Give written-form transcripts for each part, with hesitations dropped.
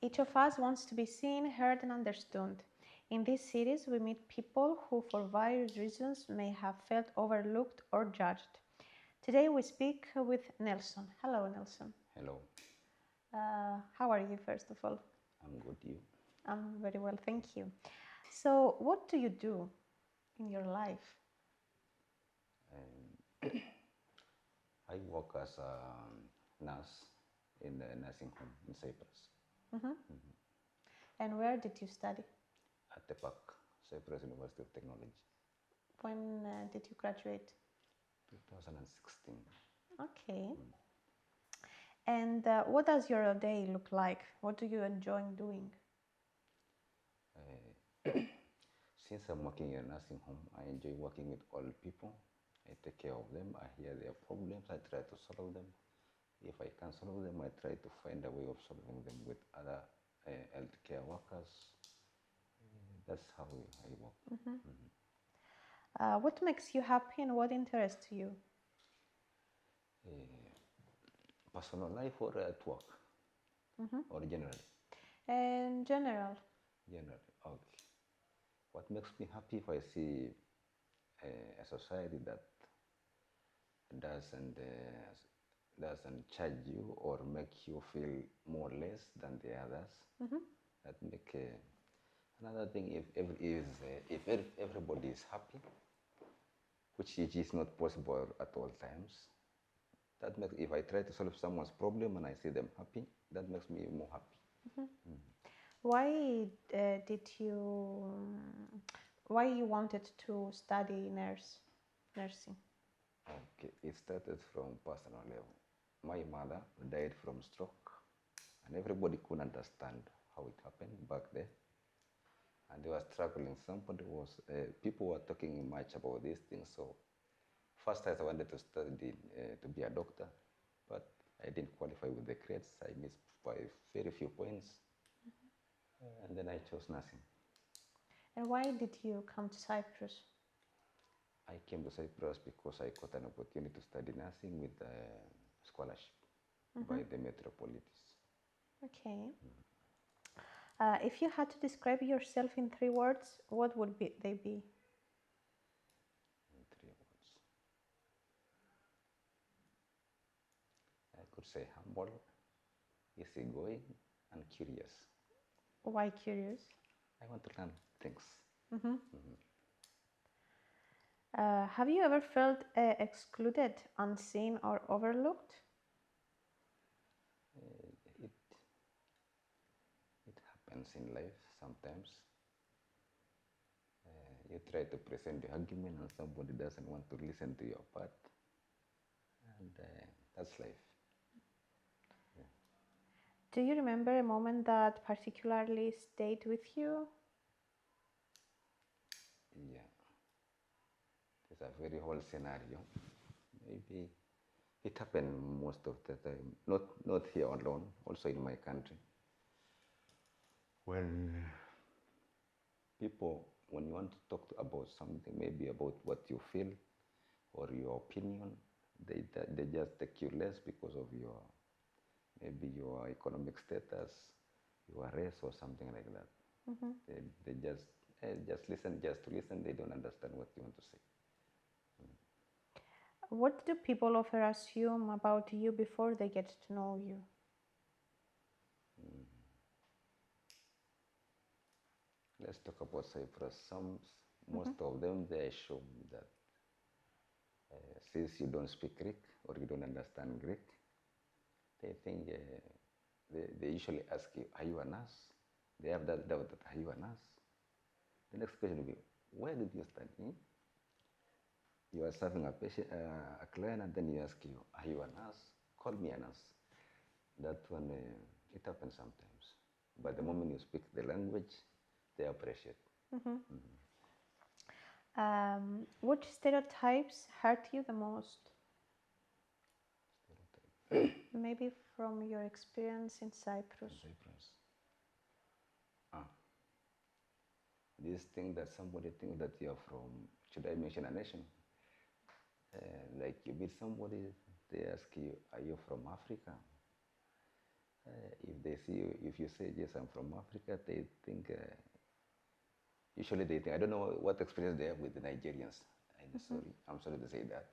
Each of us wants to be seen, heard, and understood. In this series, we meet people who, for various reasons, may have felt overlooked or judged. Today, we speak with Nelson. Hello, Nelson. Hello, How are you, first of all? I'm good. You? I'm very well, thank you. So, what do you do in your life? I work as a nurse in a nursing home in Cyprus And where did you study? at the PAC, Cyprus University of Technology, When did you graduate? 2016. Okay. And what does your day look like? What do you enjoy doing? Since I'm working in a nursing home, I enjoy working with old people. I take care of them. I hear their problems. I try to solve them. If I can't solve them, I try to find a way of solving them with other healthcare workers. That's how I work. What makes you happy and what interests you? Personal life or at work, or generally? In general. Generally, okay. What makes me happy if I see a society that doesn't doesn't charge you or make you feel more or less than the others. That make another thing if everybody is happy, which it is not possible at all times. That makes if I try to solve someone's problem and I see them happy, that makes me more happy. Why did you? Why you wanted to study nursing? Okay, it started from personal level. My mother died from stroke, and everybody couldn't understand how it happened back then. And they were struggling. People were talking much about these things. So, first I wanted to study to be a doctor, but I didn't qualify with the grades. I missed by very few points, and then I chose nursing. And why did you come to Cyprus? I came to Cyprus because I got an opportunity to study nursing with a scholarship by the Metropolitis. Okay. If you had to describe yourself in 3 words, what would they be? In 3 words, I could say humble, easygoing, and curious. Why curious? I want to learn things. Have you ever felt excluded, unseen, or overlooked? It it happens in life sometimes. You try to present the argument and somebody doesn't want to listen to your part, and that's life. Do you remember a moment that particularly stayed with you? Yeah, it's a very whole scenario. Maybe it happened most of the time, not here alone, also in my country. When people, when you want to talk about something, maybe about what you feel or your opinion, they just take you less because of your maybe your economic status, your race, or something like that. They just listen just to listen. They don't understand what you want to say. What do people often assume about you before they get to know you? Let's talk about Cyprus. Most of them, they assume that since you don't speak Greek or you don't understand Greek, they think they usually ask you, "Are you a nurse?" They have that doubt that, "Are you a nurse?" The next question will be, "Where did you study?" You are serving a patient, a client, and then you ask you, "Are you a nurse?" Call me a nurse. That one, it happens sometimes. But the moment you speak the language, they appreciate. Which stereotypes hurt you the most? Maybe from your experience in Cyprus. Cyprus. This thing that somebody thinks that you're from, should I mention a nation? Like you meet somebody, they ask you, "Are you from Africa?" If they see you, if you say, yes, I'm from Africa, they think, usually they think, I don't know what experience they have with the Nigerians. I'm sorry to say that.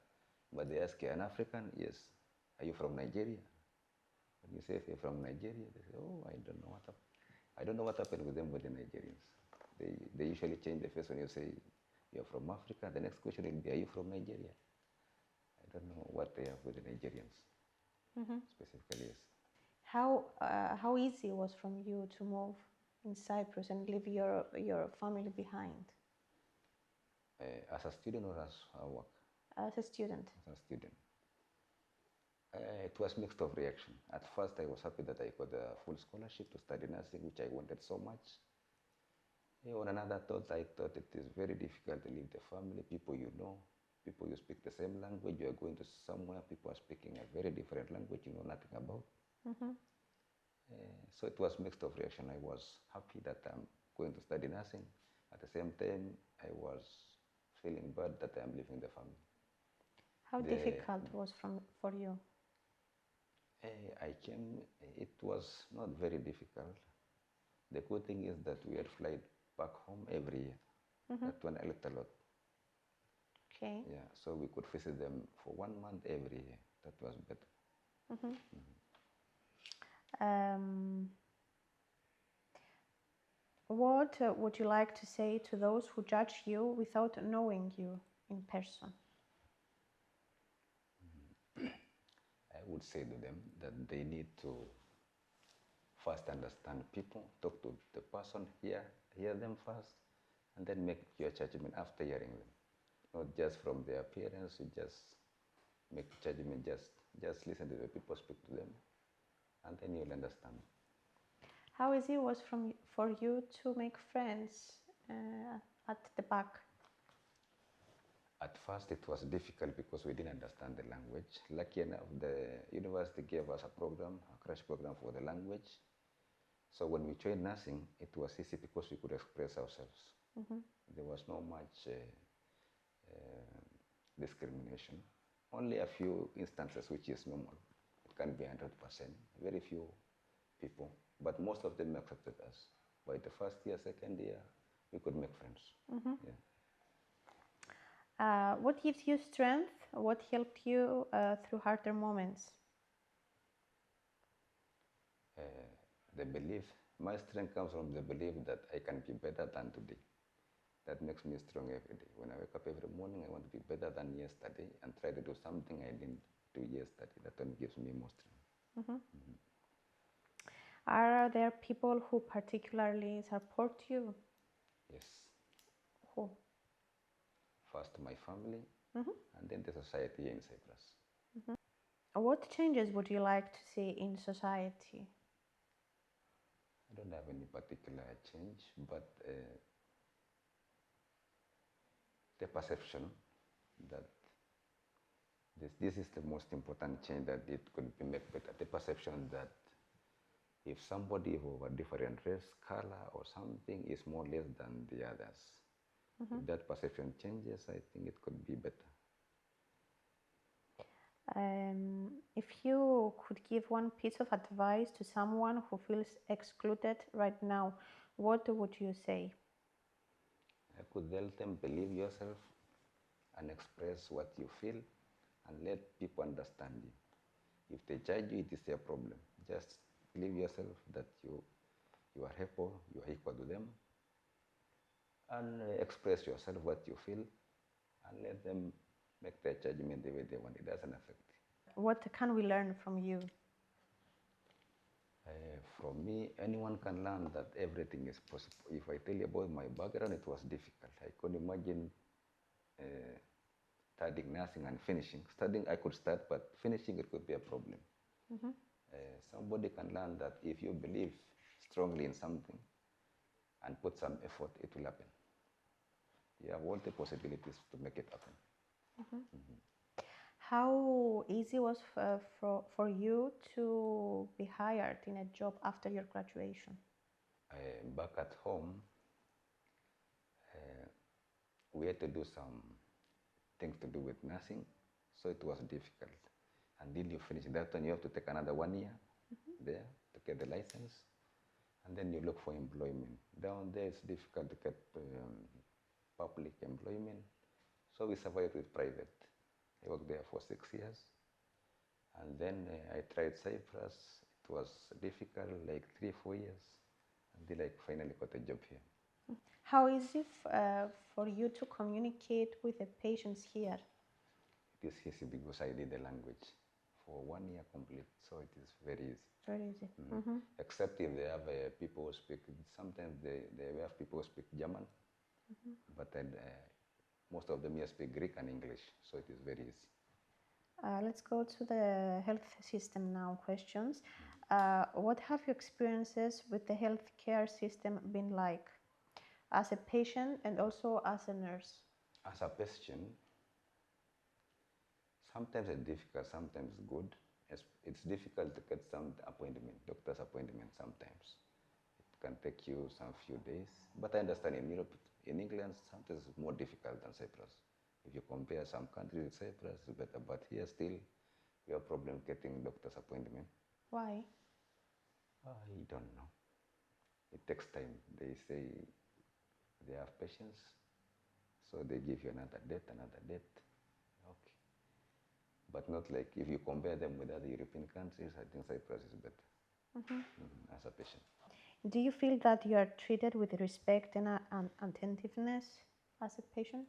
But they ask, an African? Yes. Are you from Nigeria? When you say, if you're from Nigeria, they say, oh, I don't know what happened with them with the Nigerians. They usually change the face when you say, you're from Africa. The next question will be, are you from Nigeria? I don't know what they have with the Nigerians, specifically, yes. How easy was from you to move in Cyprus and leave your family behind As a student or as a work? as a student? As a student. It was mixed of reaction. At first, I was happy that I got a full scholarship to study nursing, which I wanted so much. On another thought, I thought it is very difficult to leave the family, people you know, people you speak the same language. You are going to somewhere, people are speaking a very different language you know nothing about. So it was mixed of reaction. I was happy that I'm going to study nursing. At the same time, I was feeling bad that I'm leaving the family. How difficult was for you? I came, it was not very difficult. The good thing is that we had flight back home every year. That one helped a lot. Okay. Yeah, so we could visit them for 1 month every year. That was better. What would you like to say to those who judge you without knowing you in person? I would say to them that they need to first understand people, talk to the person, hear them first, and then make your judgment after hearing them. Not just from their appearance, you just make judgment, just listen to the people, speak to them, and then you'll understand. How easy was for you to make friends at the back? At first, it was difficult because we didn't understand the language. Lucky enough, the university gave us a program, a crash program for the language. So when we joined nursing, it was easy because we could express ourselves. There was no much discrimination. Only a few instances, which is normal. It can't be 100%. Very few people, but most of them accepted us. By the first year, second year, we could make friends. Yeah. What gives you strength? What helped you through harder moments? The belief, my strength comes from the belief that I can be better than today. That makes me strong every day. When I wake up every morning, I want to be better than yesterday and try to do something I didn't do yesterday. That one gives me more strength. Are there people who particularly support you? Yes. Who? First, my family, and then the society in Cyprus. What changes would you like to see in society? I don't have any particular change, but the perception that this is the most important change that it could be made better. The perception that if somebody of a different race, color, or something is more or less than the others, if that perception changes, I think it could be better. If you could give one piece of advice to someone who feels excluded right now, what would you say? I could tell them, believe yourself and express what you feel and let people understand you. If they judge you, it is their problem. Just believe yourself that you are equal to them, and express yourself what you feel and let them make their judgment the way they want. It doesn't affect you. What can we learn from you? From me, anyone can learn that everything is possible. If I tell you about my background, it was difficult. I couldn't imagine studying nursing and finishing. Studying, I could start, but finishing, it could be a problem. Somebody can learn that if you believe strongly in something and put some effort, it will happen. You have all the possibilities to make it happen. How easy was for you to be hired in a job after your graduation? Back at home, we had to do some things to do with nursing, so it was difficult. Until you finish that one, you have to take another 1 year there to get the license, and then you look for employment. Down there, it's difficult to get public employment, so we survived with private. I worked there for 6 years, and then I tried Cyprus. It was difficult, like 3, 4 years, until I finally got a job here. How is it for you to communicate with the patients here? It is easy because I did the language for 1 year complete, so it is very easy. Very easy. Mm-hmm. Except if they have people who speak, sometimes they have people who speak German, but then most of them here speak Greek and English, so it is very easy. Let's go to the health system now. Questions. What have your experiences with the healthcare system been like as a patient and also as a nurse? As a patient, sometimes it's difficult, sometimes good. It's difficult to get some appointment, doctor's appointment sometimes. It can take you some few days. But I understand in Europe, in England, sometimes it's more difficult than Cyprus. If you compare some countries with Cyprus, it's better. But here still, we have problem getting doctor's appointment. Why? I don't know. It takes time. They say they have patience, so they give you another date, another date. Okay. But not like if you compare them with other European countries, I think Cyprus is better as a patient. Do you feel that you are treated with respect and attentiveness as a patient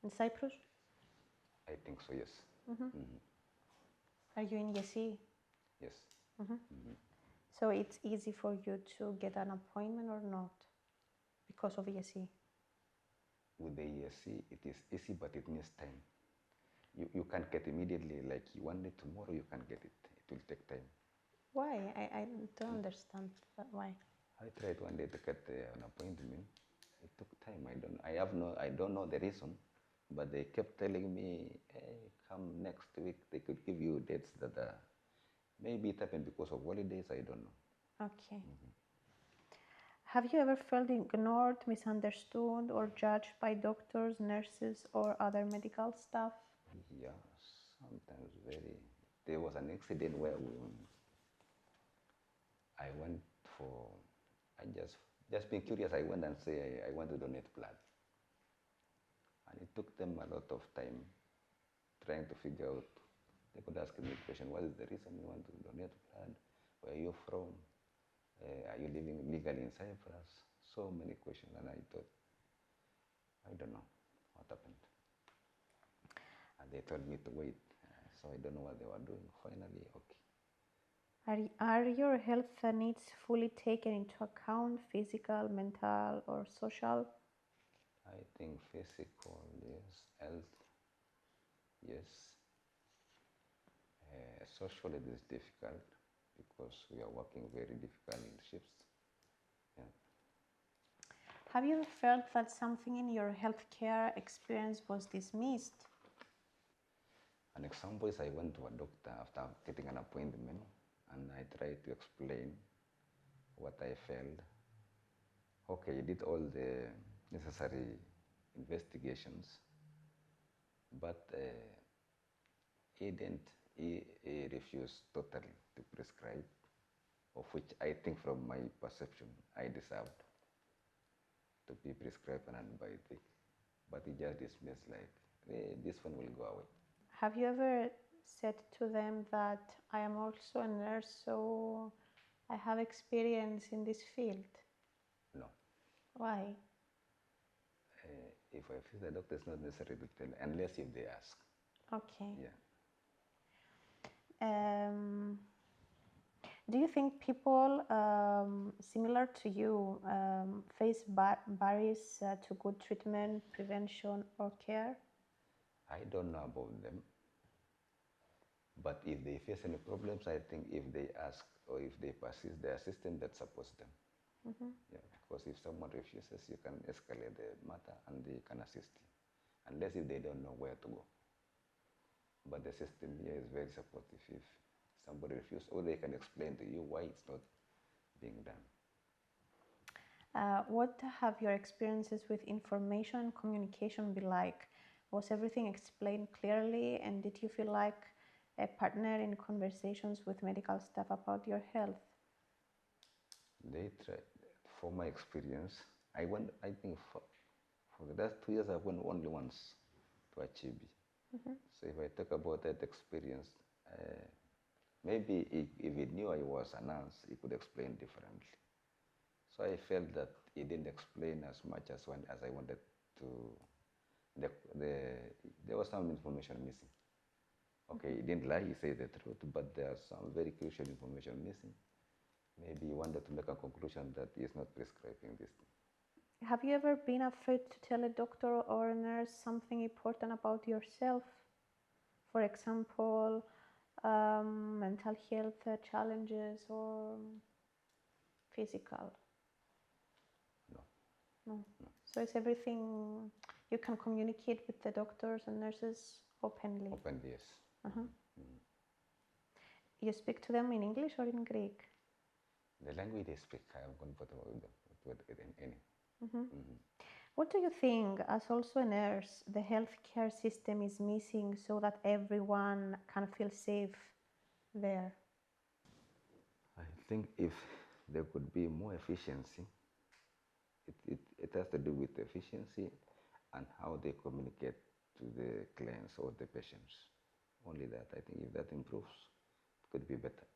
in Cyprus? I think so, yes. Are you in Yesi? Yes. So it's easy for you to get an appointment or not because of Yesi? With the ESC, it is easy, but it needs time. You can't get immediately, like you want it tomorrow, you can't get it. It will take time. Why? I don't understand why. I tried one day to get an appointment. It took time. I don't know the reason, but they kept telling me, "Hey, come next week." They could give you dates that maybe it happened because of holidays. I don't know. Okay. Have you ever felt ignored, misunderstood, or judged by doctors, nurses, or other medical staff? Yeah, sometimes very. There was an accident where I went for. I just being curious. I went and say I want to donate blood, and it took them a lot of time trying to figure out. They could ask me a question: what is the reason you want to donate blood? Where are you from? Are you living legally in Cyprus? So many questions, and I thought, I don't know what happened. And they told me to wait, so I don't know what they were doing. Finally, okay. Are your health needs fully taken into account, physical, mental, or social? I think physical, yes. Health, yes. Social, it is difficult because we are working very difficult in shifts. Yeah. Have you ever felt that something in your healthcare experience was dismissed? An example is I went to a doctor after getting an appointment and I tried to explain what I felt. Okay, he did all the necessary investigations, but he didn't, he refused totally to prescribe, of which I think from my perception I deserved to be prescribed an antibiotic, but he just dismissed like, this one will go away. Have you ever said to them that I am also a nurse, so I have experience in this field? No. Why? If I feel the doctor is not necessary to tell, unless if they ask. Okay. Yeah. Do you think people similar to you face barriers to good treatment, prevention, or care? I don't know about them, but if they face any problems, I think if they ask or if they persist, the assistant that supports them. Yeah, because if someone refuses, you can escalate the matter and they can assist you, unless if they don't know where to go. But the system here is very supportive. If somebody refuses, or they can explain to you why it's not being done. What have your experiences with information and communication been like? Was everything explained clearly, and did you feel like a partner in conversations with medical staff about your health? They try, for my experience, I think for the last 2 years, I went only once to Achibi. So if I talk about that experience, uh, maybe if he knew I was a nurse, he could explain differently. So I felt that he didn't explain as much as I wanted to. The, the, there was some information missing. Okay, he didn't lie, he said the truth, but there are some very crucial information missing. Maybe he wanted to make a conclusion that he is not prescribing this thing. Have you ever been afraid to tell a doctor or a nurse something important about yourself? For example, mental health challenges or physical? No. No. So it's everything you can communicate with the doctors and nurses openly. Openly, yes. You speak to them in English or in Greek? The language they speak, I am comfortable with them, with any. What do you think, as also a nurse, the healthcare system is missing so that everyone can feel safe there? I think if there could be more efficiency, it has to do with efficiency and how they communicate to the clients or the patients. Only that. I think if that improves, it could be better.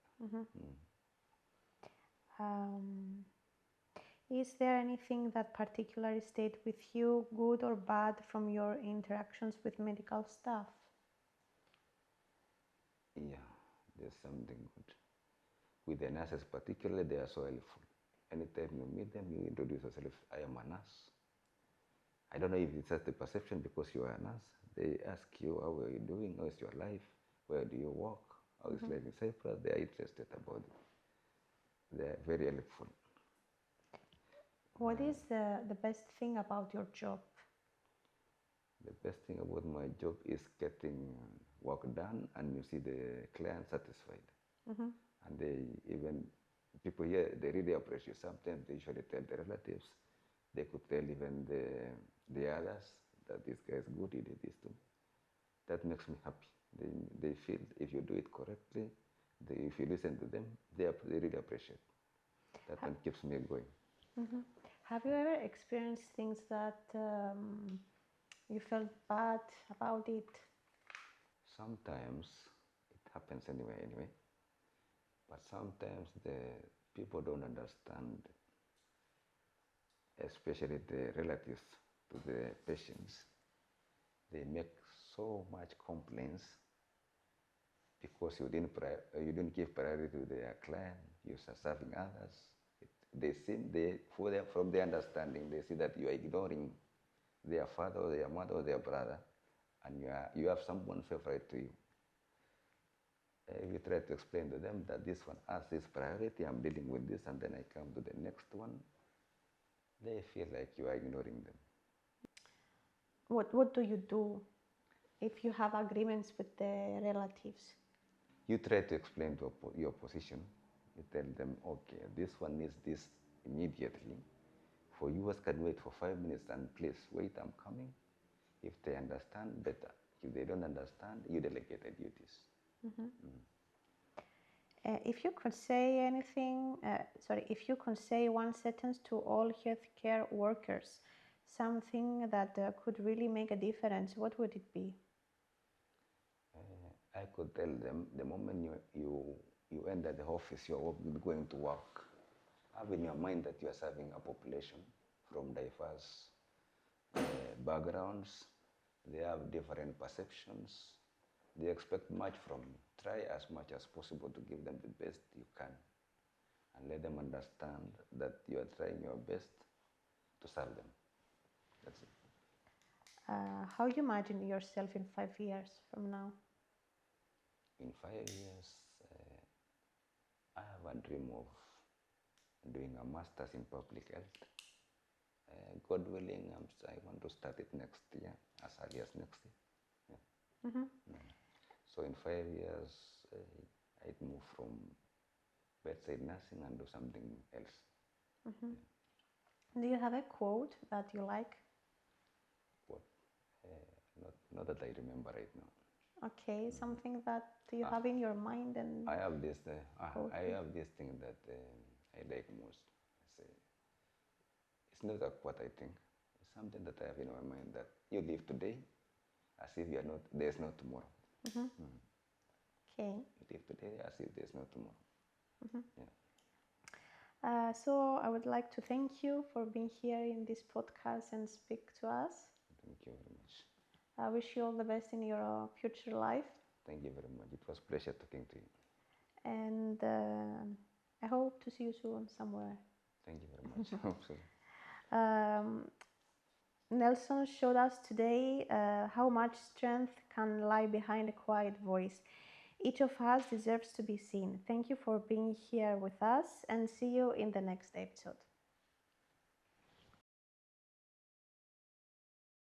Is there anything that particularly stayed with you, good or bad, from your interactions with medical staff? Yeah, there's something good. With the nurses particularly, they are so helpful. Anytime you meet them, you introduce yourself, I am a nurse. I don't know if it's just the perception because you are a nurse. They ask you, how are you doing? How is your life? Where do you work? How is life in Cyprus? They are interested about it. They are very helpful. What is the best thing about your job? The best thing about my job is getting work done and you see the client satisfied. And they even, people here, they really appreciate. Sometimes they usually tell the relatives, they could tell even the others that this guy is good, he did this to me. That makes me happy. They feel if you do it correctly, if you listen to them, they really appreciate. That one keeps me going. Have you ever experienced things that you felt bad about it? Sometimes it happens anyway. But sometimes the people don't understand, especially the relatives to the patients. They make so much complaints because you didn't give priority to their client. You are serving others. From their understanding, they see that you are ignoring their father or their mother or their brother, and you have someone favorite to you. If you try to explain to them that this one has this priority, I'm dealing with this, and then I come to the next one, they feel like you are ignoring them. What do you do if you have agreements with the relatives? You try to explain your position. You tell them, okay, this one needs this immediately. For yours can wait for 5 minutes and please wait, I'm coming. If they understand, better. If they don't understand, you delegate the duties. If you could say anything, if you could say one sentence to all healthcare workers, something that could really make a difference, what would it be? I could tell them the moment you enter the office, you're going to work, have in your mind that you are serving a population from diverse backgrounds. They have different perceptions. They expect much from you. Try as much as possible to give them the best you can and let them understand that you are trying your best to serve them. That's it. How you imagine yourself in 5 years from now? In 5 years, I have a dream of doing a master's in public health. God willing, I want to start it next year, as early as next year. Yeah. So in 5 years, I'd move from bedside nursing and do something else. Do you have a quote that you like? What? Not that I remember right now. Okay, something that you have in your mind and I have this. I have this thing that I like most. it's not a quote, I think. It's something that I have in my mind that you live today as if you are not, there's no tomorrow. Okay. You live today as if there's no tomorrow. Yeah. So I would like to thank you for being here in this podcast and speak to us. Thank you very much. I wish you all the best in your future life. Thank you very much. It was a pleasure talking to you. And I hope to see you soon somewhere. Thank you very much. Hope so. Nelson showed us today how much strength can lie behind a quiet voice. Each of us deserves to be seen. Thank you for being here with us and see you in the next episode.